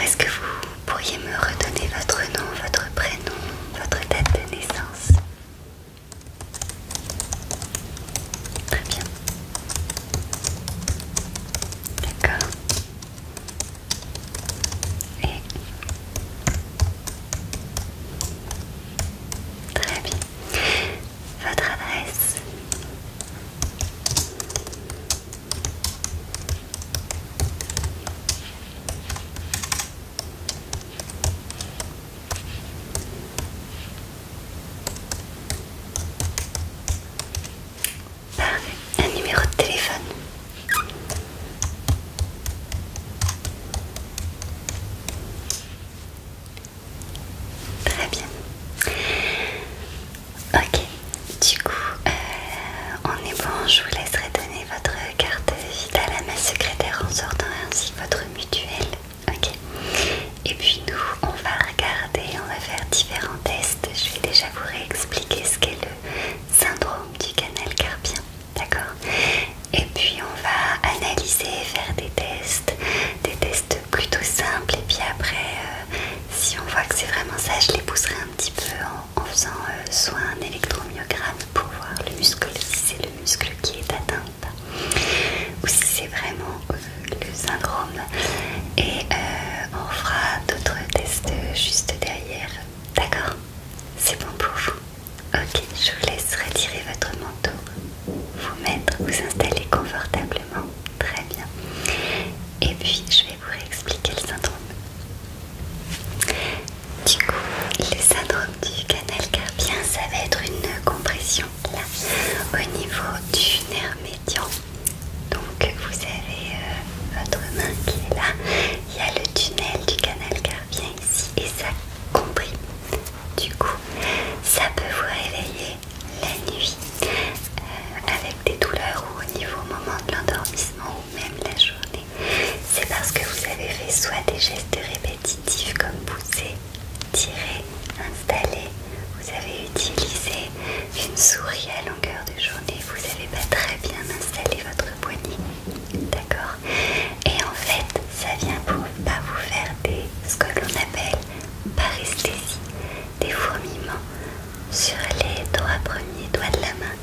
est-ce que vous pourriez me redonner votre nom, votre prénom, votre date de naissance? Très bien. D'accord. Et très bien. Votre adresse? Parfait. Un numéro de téléphone? Très bien. Ok, du coup, on est bon, je vous laisserai donner votre carte vitale à ma secrétaire en sortant ainsi que votre mutuelle. Ok. Et puis nous, on va regarder, on va faire différents tests. Je vais déjà vous réexpliquer ce qu'est le syndrome du canal carpien. D'accord? Et puis on va analyser, faire des tests plutôt simples. Et puis après, si on voit que c'est vraiment ça, je les pousserai un petit peu en faisant soit un électromyogramme pour voir le muscle, si c'est le muscle qui est atteint ou pas, ou si c'est vraiment le syndrome. Et on fera d'autres tests juste derrière. D'accord? C'est bon pour vous? Ok, je vous laisse retirer votre manteau, vous mettre, vous installer confortablement. Très bien. Et puis je vais vous réexpliquer le syndrome. Du coup, le syndrome du canal carpien, ça va être une compression là, au niveau du nerf médian. Donc vous avez votre main qui est là, il y a le tunnel du canal carpien ici et ça comprime. Du coup, ça peut vous réveiller la nuit avec des douleurs ou au niveau au moment de l'endormissement ou même la journée. C'est parce que vous avez fait soit des gestes répétitifs comme pousser, tirer, installer, vous avez utilisé une souris à longueur de journée, vous n'avez pas très bien installé votre poignet, d'accord? Et en fait, ça vient pour pas vous faire ce que l'on appelle paresthésie, des fourmillements sur les 3 premiers doigts de la main,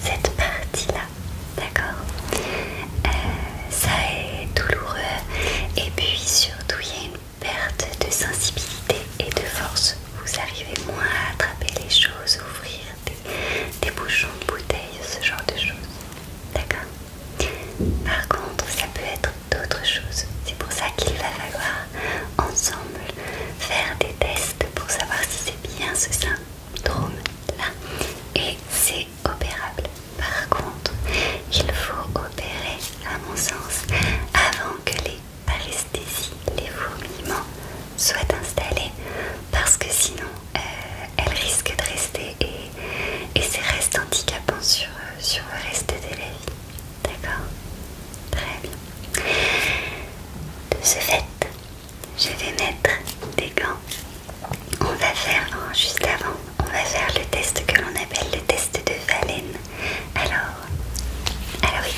cette partie-là, d'accord? Ça est douloureux et puis surtout il y a une perte de sensibilité et de force. Vous arrivez moins à attraper les choses, ouvrir des bouchons de bouteille, ce genre de choses. D'accord? Par contre, ça peut être d'autres choses. C'est pour ça qu'il va falloir ensemble faire des tests pour savoir si c'est bien ce syndrome-là. Et c'est opérable. Par contre, il faut opérer, à mon sens, avant que les paresthésies, les fourmillements soient installés, parce que sinon elles risquent de rester et c'est reste handicapant sur le reste de la vie. D'accord? Très bien. De ce fait, je vais mettre des gants. On va faire, juste avant, on va faire le test que l'on appelle le test de Valen. Alors oui,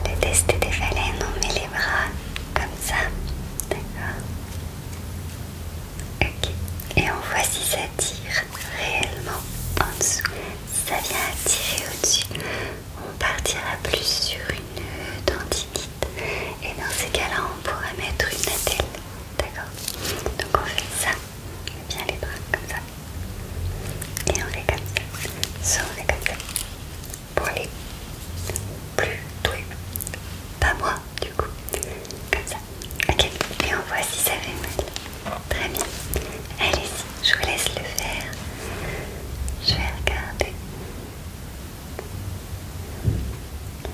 le test de Valen, on met les bras comme ça, d'accord? Ok, et on voit si ça tire réellement en dessous. Si ça vient à tirer au-dessus, on partira plus sur une tendinite. Et dans ces cas-là, on pourra mettre une attelle, d'accord? Donc on fait ça, on met bien les bras comme ça. Et on fait comme ça. Soit on fait comme ça. Pour les plus doués. Pas moi, du coup. Comme ça. Ok. Et on voit si ça fait mal. Très bien. Allez-y, je vous laisse le faire. Je vais regarder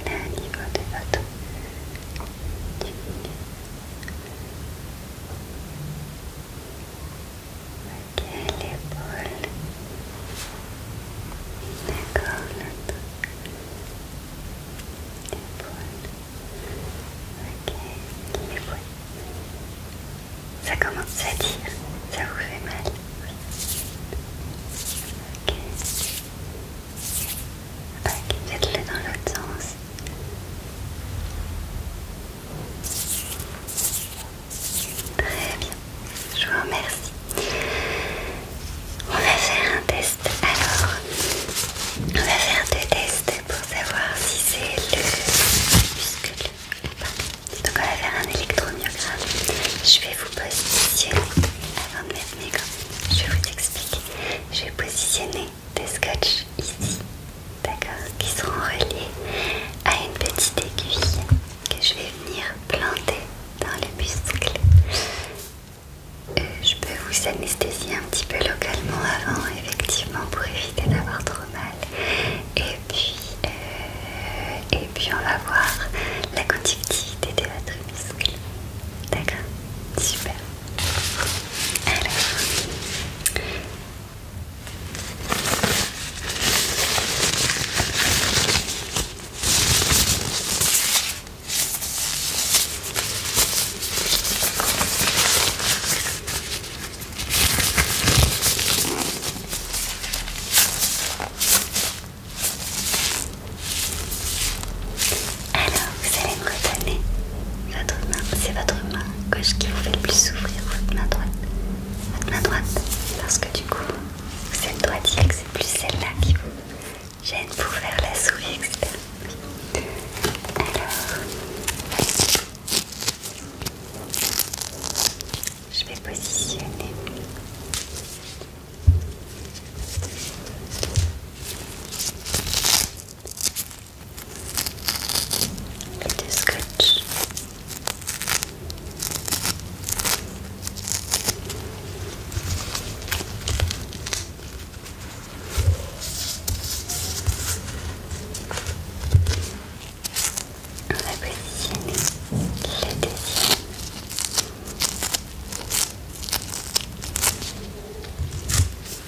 là au niveau de votre tuning. un électromyogramme. Je vais vous positionner, avant de mettre mes gants, je vais vous expliquer. Je vais positionner des scotch ici, d'accord, qui seront reliés à une petite aiguille que je vais venir planter dans le muscle. Je peux vous anesthésier un petit peu localement avant, effectivement, pour éviter d'avoir trop mal. Et puis on va voir la conductivité de votre muscle. D'accord? Super. Alors, vous allez me redonner votre main. C'est votre main gauche qui vous fait le plus souffrir, votre main droite. Votre main droite, parce que du coup, vous êtes droitier, que c'est plus celle-là qui vous gêne pour faire la souris, etc. Alors, je vais positionner les deux scotch. On va positionner le deuxième.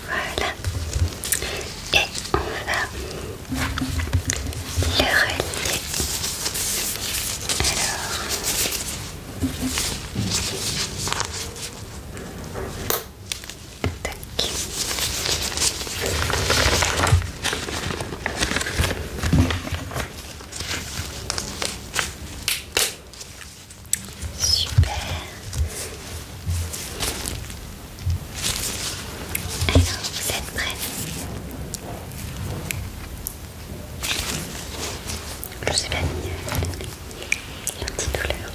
Voilà. Et on va le relier. Alors, tac. Super. Alors, vous êtes prêts? Je sais pas mis l'antidouleur.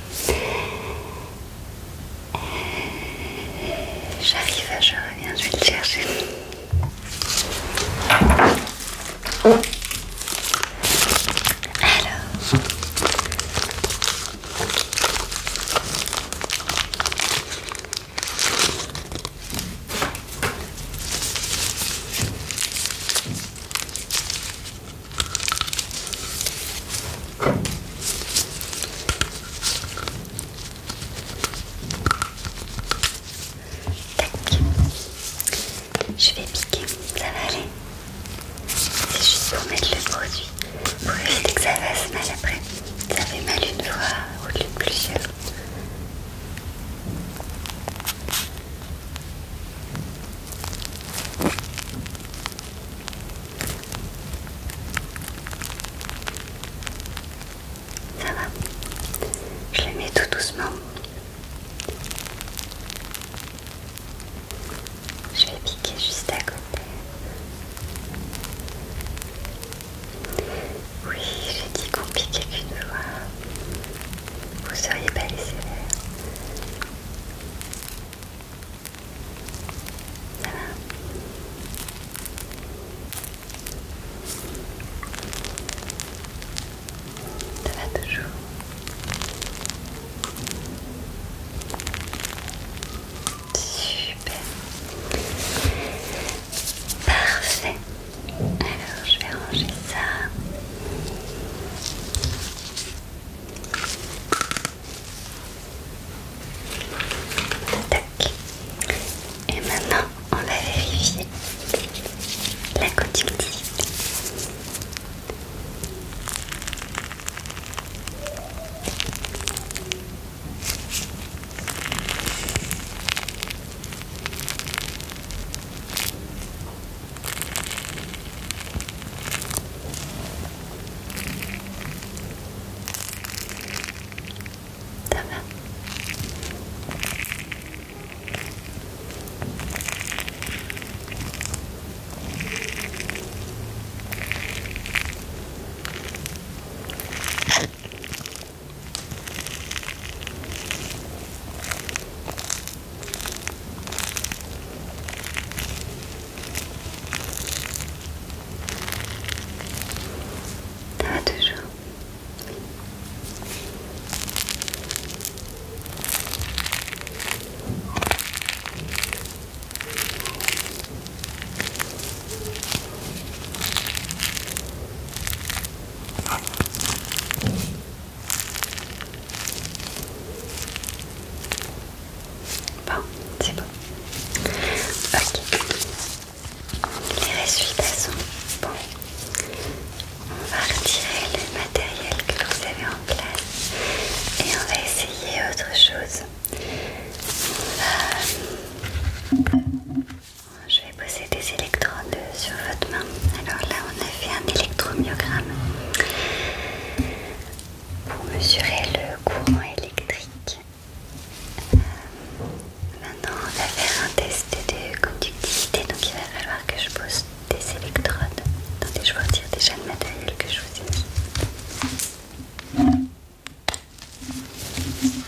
On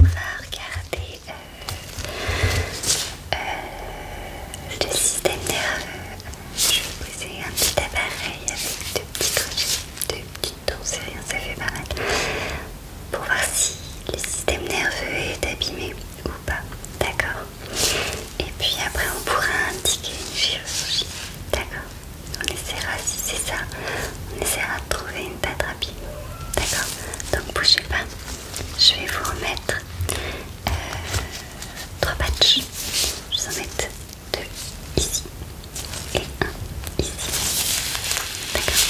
va regarder le système nerveux. Je vais poser un petit appareil avec deux petits crochets, deux petites dents, c'est rien, ça fait pas mal. Pour voir si le système nerveux est abîmé ou pas. D'accord. Et puis après on pourra indiquer une chirurgie. D'accord. On essaiera, si c'est ça, on essaiera de trouver une date rapide. D'accord. Donc bougez pas. Je vais vous remettre 3 patchs. Je vais en mettre 2 ici et 1 ici. D'accord.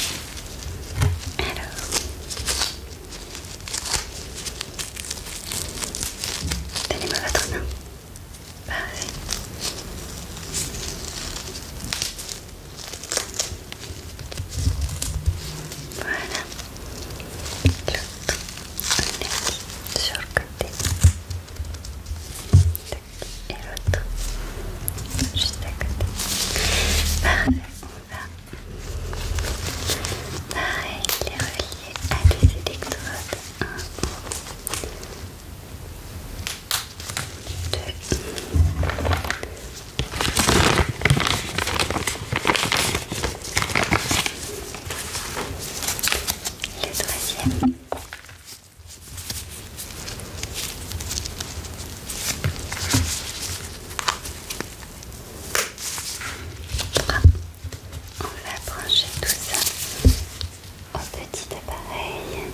Alors. Donnez-moi votre main. Parfait. Voilà. L'autre, on l'a mis sur le côté. Et l'autre, juste à côté. Parfait. On va, pareil, les relier à des électrodes. 1, 2. Le troisième. On va brancher tout ça au petit appareil.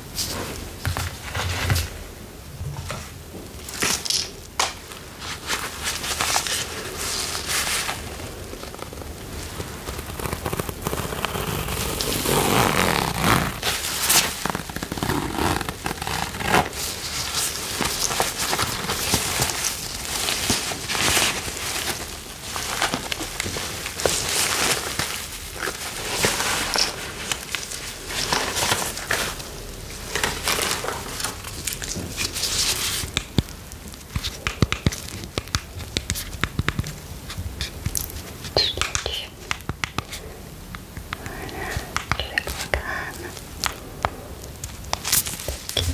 Voilà, le programme.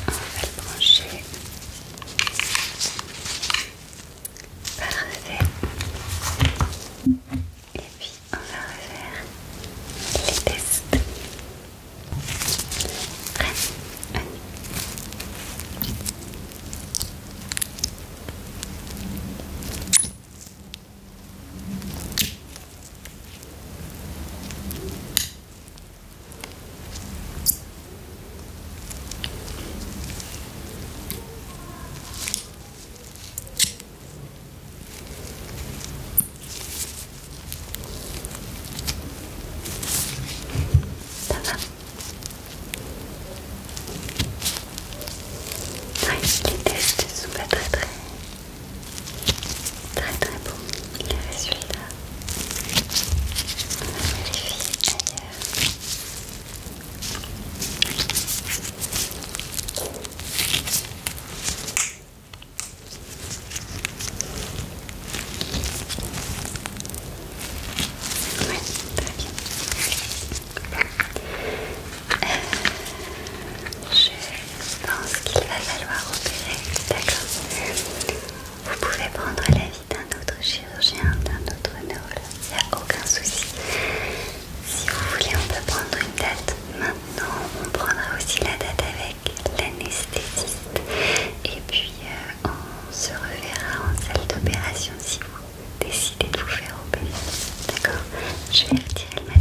On va le brancher. Parfait. Et puis on va refaire les tests. Prêt? Ça va? Ouais, les tests sont pas très bons. Les résultats, on va vérifier ailleurs. Ouais, très bien. Je pense qu'il va falloir opérer, d'accord? Vous pouvez prendre l'avis d'un autre chirurgien, d'un autre neurologue, il n'y a aucun souci. Si vous voulez, on peut prendre une date maintenant. On prendra aussi la date avec l'anesthésiste. Et puis, on se reverra en salle d'opération si vous décidez de vous faire opérer. D'accord? Je vais retirer le